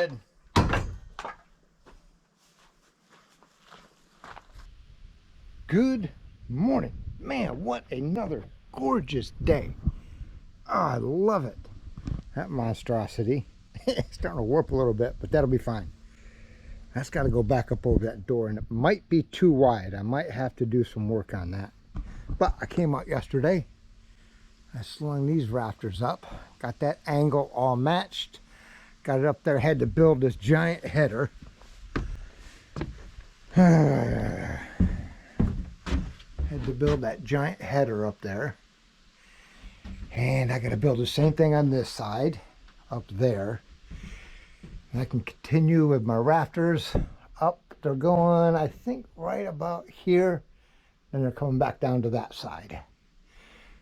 bed. Good morning. Man, what another gorgeous day. Oh, I love it. That monstrosity. It's starting to warp a little bit, but that'll be fine. That's got to go back up over that door, and it might be too wide. I might have to do some work on that. But I came out yesterday. I slung these rafters up. Got that angle all matched. Got it up there. Had to build this giant header. Had to build that giant header up there. And I got to build the same thing on this side up there. And I can continue with my rafters up. They're going, I think, right about here. And they're coming back down to that side.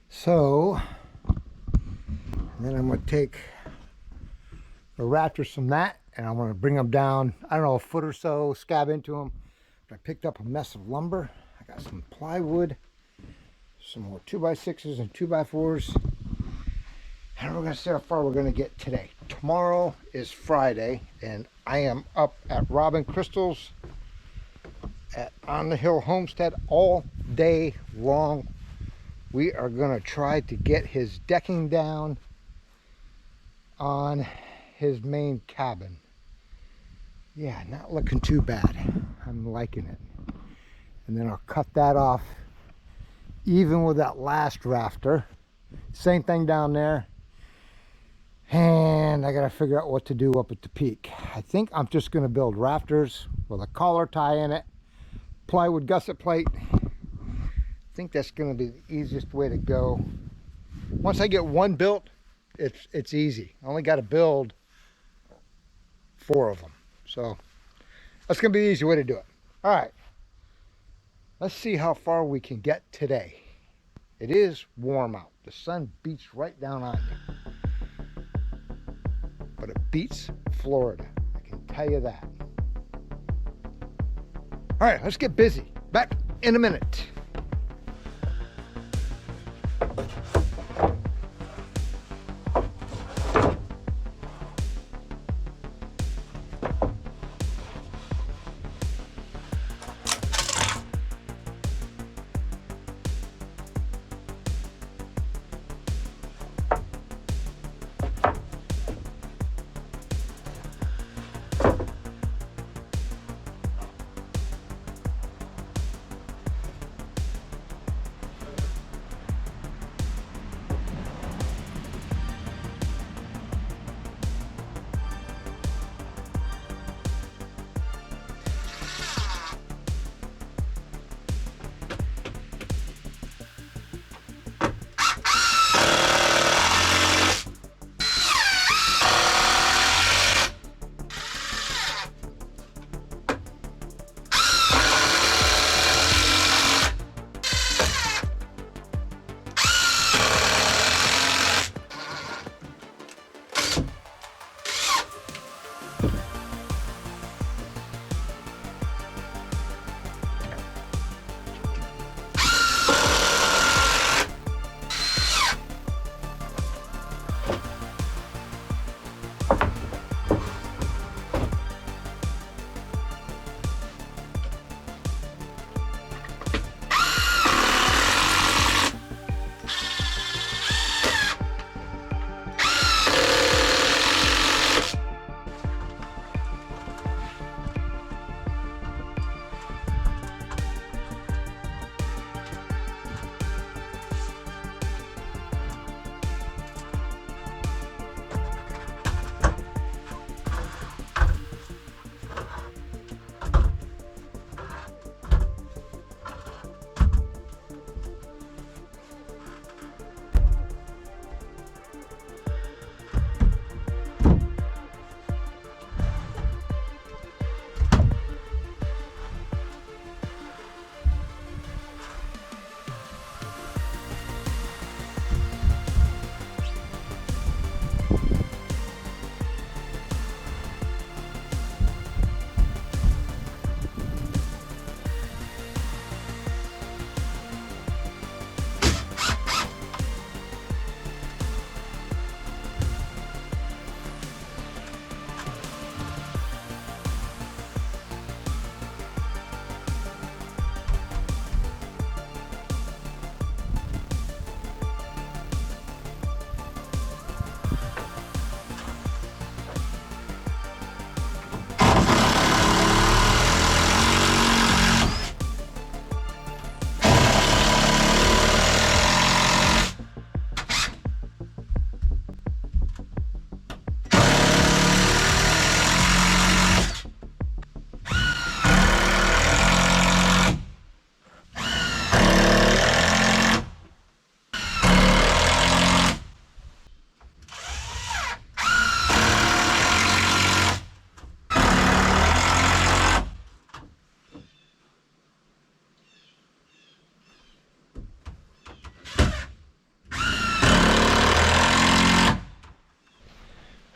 So, then I'm going to take the rafters from that and I'm going to bring them down, I don't know, a foot or so, scab into them. I picked up a mess of lumber. I got some plywood, some more 2x6s and 2x4s. And we're going to see how far we're going to get today. Tomorrow is Friday, and I am up at Robin Crystal's at On the Hill Homestead all day long. We are going to try to get his decking down on his main cabin. Yeah, not looking too bad. I'm liking it. And then I'll cut that off even with that last rafter. Same thing down there. And I gotta figure out what to do up at the peak. I think I'm just gonna build rafters with a collar tie in it, plywood gusset plate. I think that's gonna be the easiest way to go. Once I get one built, it's easy. I only gotta build 4 of them. So that's gonna be the easy way to do it. All right, let's see how far we can get today. It is warm out. The sun beats right down on you. But it beats Florida, I can tell you that. All right, let's get busy. Back in a minute.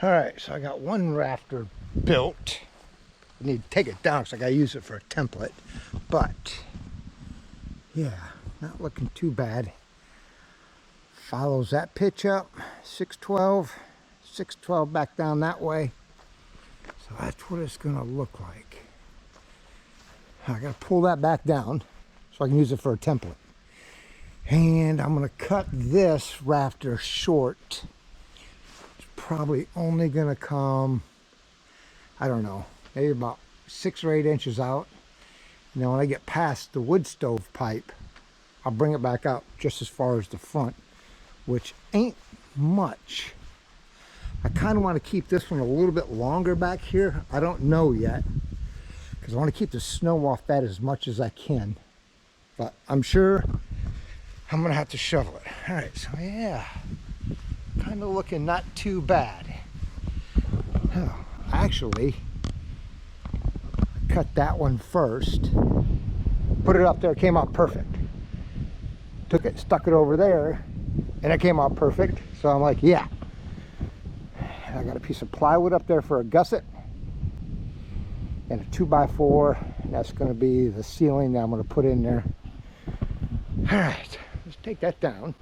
All right, so I got one rafter built. I need to take it down because I gotta use it for a template. But yeah, not looking too bad. Follows that pitch up, 612, 612 back down that way. So that's what it's gonna look like. I gotta pull that back down so I can use it for a template. And I'm gonna cut this rafter short. It's probably only gonna come, I don't know, maybe about 6 or 8 inches out. And then when I get past the wood stove pipe, I'll bring it back out just as far as the front, which ain't much. I kind of want to keep this one a little bit longer back here. I don't know yet, because I want to keep the snow off that as much as I can. But I'm sure I'm going to have to shovel it. All right, so yeah, kind of looking not too bad. Oh, actually, I cut that one first, put it up there, it came out perfect. Took it, stuck it over there, and it came out perfect. So I'm like, yeah. I got a piece of plywood up there for a gusset and a 2x4, and that's going to be the ceiling that I'm going to put in there. All right, let's take that down.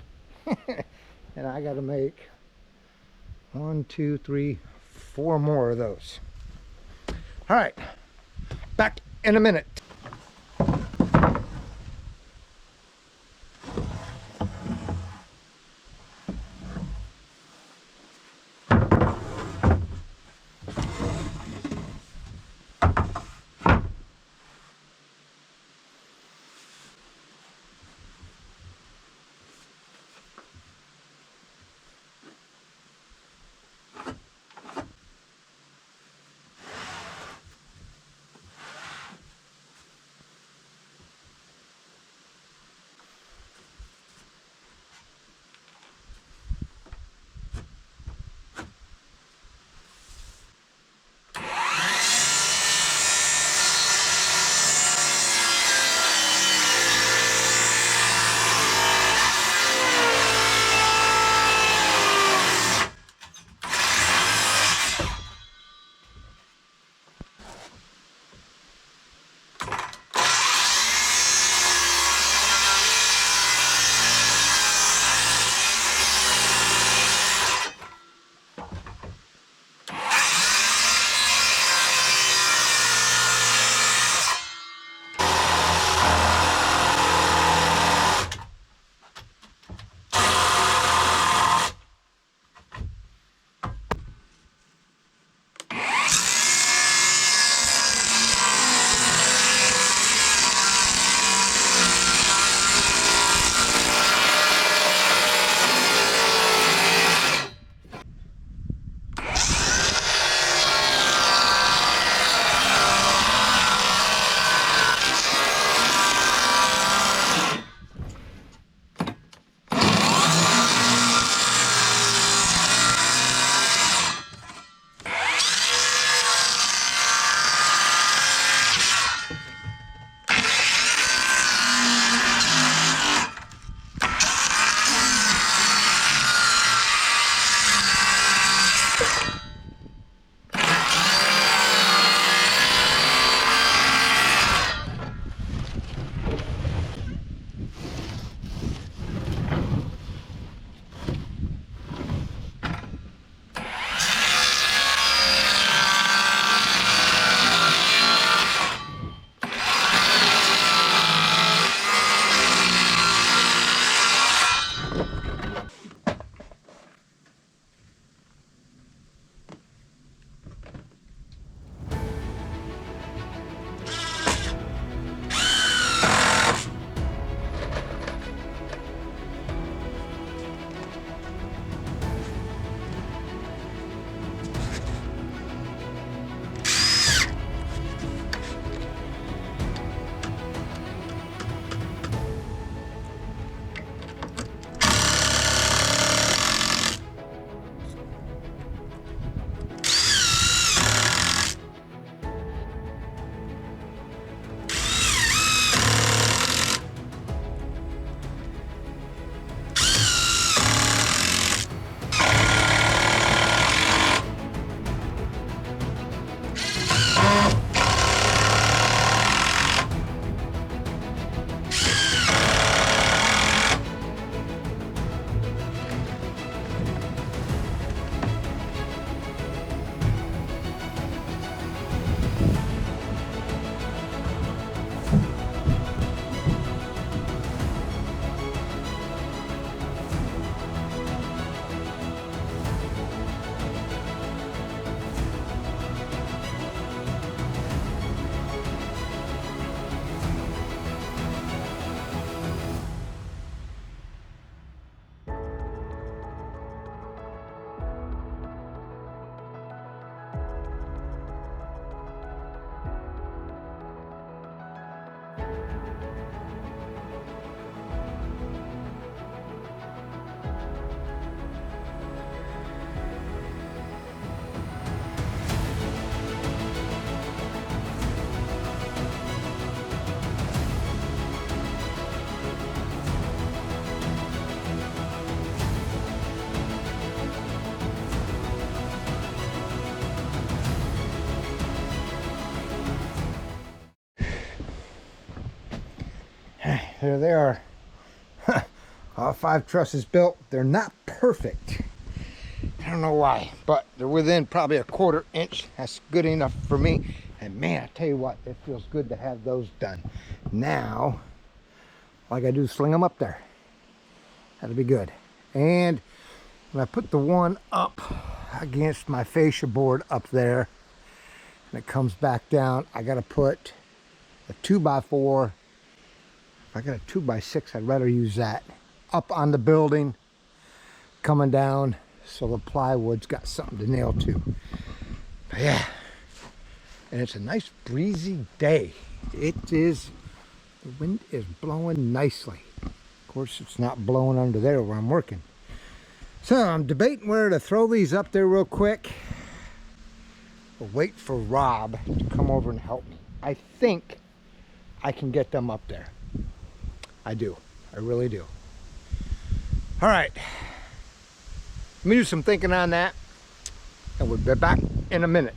And I got to make 1, 2, 3, 4 more of those. All right, back in a minute. here they are. All 5 trusses built. They're not perfect. I don't know why, but they're within probably a 1/4 inch. That's good enough for me. And man, I tell you what, it feels good to have those done. Now, all I gotta do is sling them up there. That'll be good. And when I put the one up against my fascia board up there, and it comes back down, I gotta put a 2x4. If I got a 2x6, I'd rather use that. Up on the building, coming down, so the plywood's got something to nail to. But yeah, and it's a nice breezy day. It is, the wind is blowing nicely. Of course, it's not blowing under there where I'm working. So I'm debating where to throw these up there real quick. We'll wait for Rob to come over and help me. I think I can get them up there. I do. I really do. All right. Let me do some thinking on that, and we'll be back in a minute.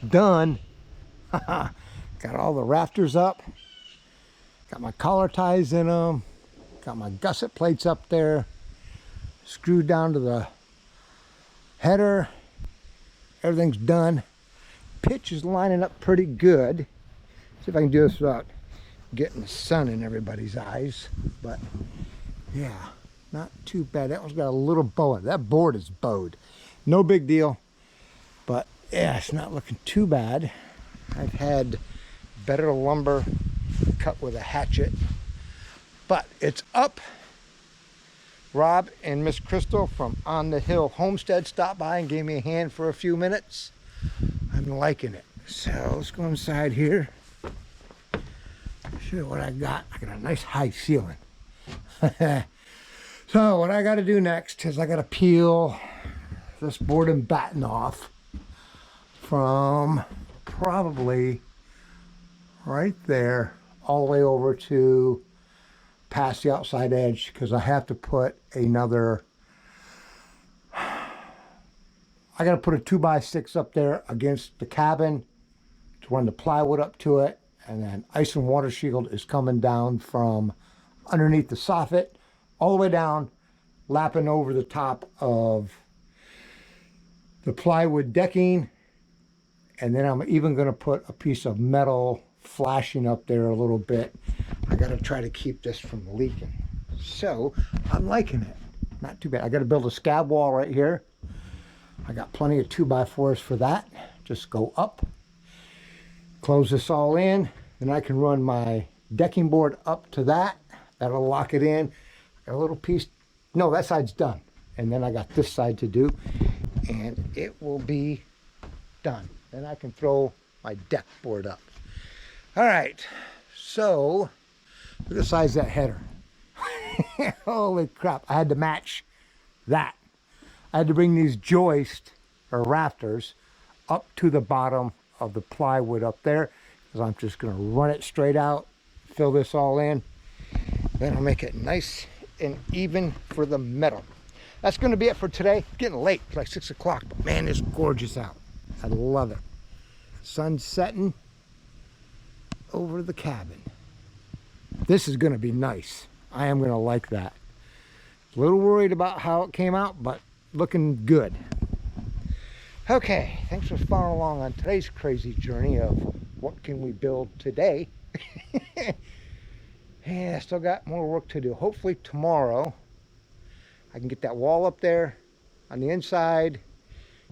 done. Got all the rafters up. Got my collar ties in them. Got my gusset plates up there. Screwed down to the header. Everything's done. Pitch is lining up pretty good. See if I can do this without getting the sun in everybody's eyes. But yeah, not too bad. That one's got a little bow in it. That board is bowed. No big deal. But yeah, it's not looking too bad. I've had better lumber cut with a hatchet. But it's up. Rob and Miss Crystal from On the Hill Homestead stopped by and gave me a hand for a few minutes. I'm liking it. So let's go inside here. Show you what I got. I got a nice high ceiling. So what I got to do next is I got to peel this board and batten off from probably right there all the way over to past the outside edge, because I have to put another, I got to put a 2x6 up there against the cabin to run the plywood up to it, and then ice and water shield is coming down from underneath the soffit all the way down, lapping over the top of the plywood decking. And then I'm even going to put a piece of metal flashing up there a little bit. I got to try to keep this from leaking. So I'm liking it. Not too bad. I got to build a scab wall right here. I got plenty of 2x4s for that. Just go up, close this all in, and I can run my decking board up to that. That'll lock it in. Got a little piece. No, that side's done. And then I got this side to do, and it will be done. Then I can throw my deck board up. All right, so look at the size of that header. Holy crap, I had to match that. I had to bring these joists or rafters up to the bottom of the plywood up there, because I'm just gonna run it straight out, fill this all in, then I'll make it nice and even for the metal. That's gonna be it for today. It's getting late, it's like 6 o'clock, but man, it's gorgeous out. I love it. Sun's setting over the cabin. This is gonna be nice. I am gonna like that. A little worried about how it came out, but looking good. Okay, thanks for following along on today's crazy journey of what can we build today. And I still got more work to do. Hopefully tomorrow I can get that wall up there on the inside,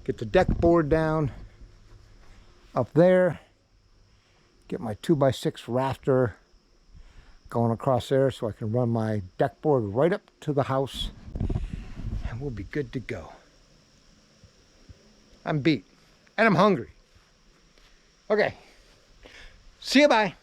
get the deck board down up there, get my 2x6 rafter going across there so I can run my deck board right up to the house, and we'll be good to go. I'm beat and I'm hungry. Okay, see you, bye.